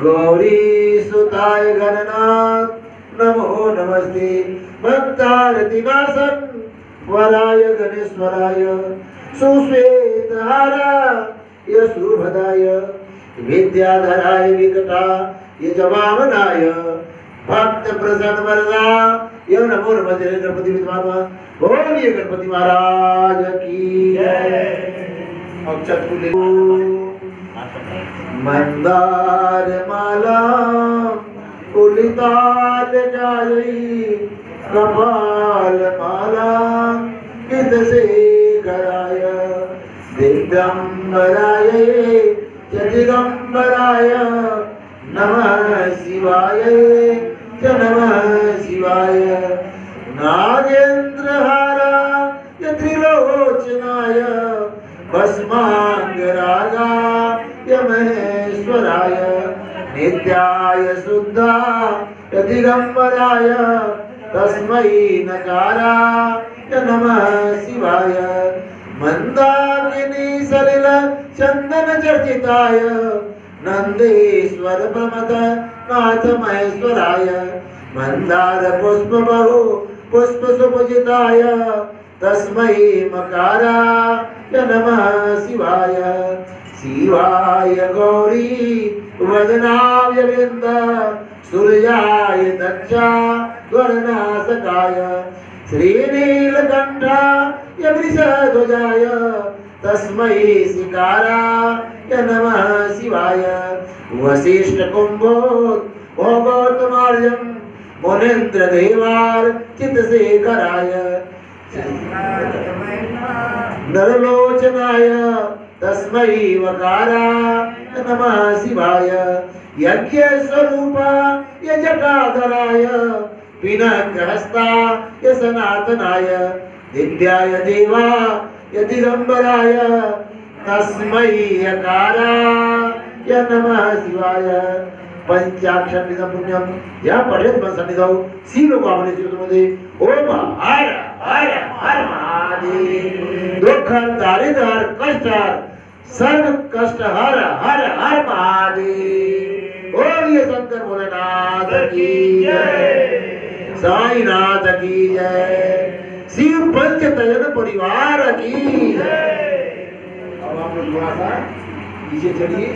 गौरी सुताय गणनाथ नमो नमस्ते भक्तारति नाशन वराय गणेश्वराय सुश्वेतहाराय शुभदाय विद्याधराय विकटाय जवामनाय भक्त प्रसन्न वरदाय नमो नमस्ते गणपति विद्वान बोलिए गणपति महाराज की जय। अब चतुर्ले मंदार माला कुलिताल जाई कपाल माला कित से कराय दिगंबराय दिगंबराय नमः शिवाय नमः शिवाय नागेंद्र हाराय त्रिलोचनाय भस्मांगरागाय महेश्वराय नित्याय शुद्धाय दिगंबराय तस्मै नकाराय नमः शिवाय मंदाकिनी सलिल चंदन चर्चिताय नंदेश्वर प्रमथ नाथ महेश्वराय मंदार पुष्प बहु पुष्प सुपूजिताय तस्मै मकाराय नमः शिवाय शिवाय गौरी वदनाय वृंद सूर्याय दक्षा द्वरनाशकाय श्रीनीलकंठाय वृषध्वजाय तस्मै शिकाराय नमः शिवाय वसिष्ठ कुंभोद्भवतमार्यं मुनीन्द्र देवार चित्तशेखराय नरलोचनाय तस्मै वकाराय नमः शिवाय यज्ञ स्वरूपाय जटाधराय पिनाकहस्ताय सनातनाय दिव्याय देवाय दिगंबराय तस्मै यकाराय नमः शिवाय पंचाक्षर निधम पुण्यम या पढ़ेत मन सन्निधौ सी लोग आपने जीवनामध्ये ओम हर हर हर महादेव दुख दारिद्र्य कष्ट सर्व कष्ट हर हर हर महादेव बोलिए शंकर भोलेनाथ की जय साईनाथ की जय शिव पंचतयन परिवार की जय। अब आप लोग थोड़ा सा पीछे चलिए।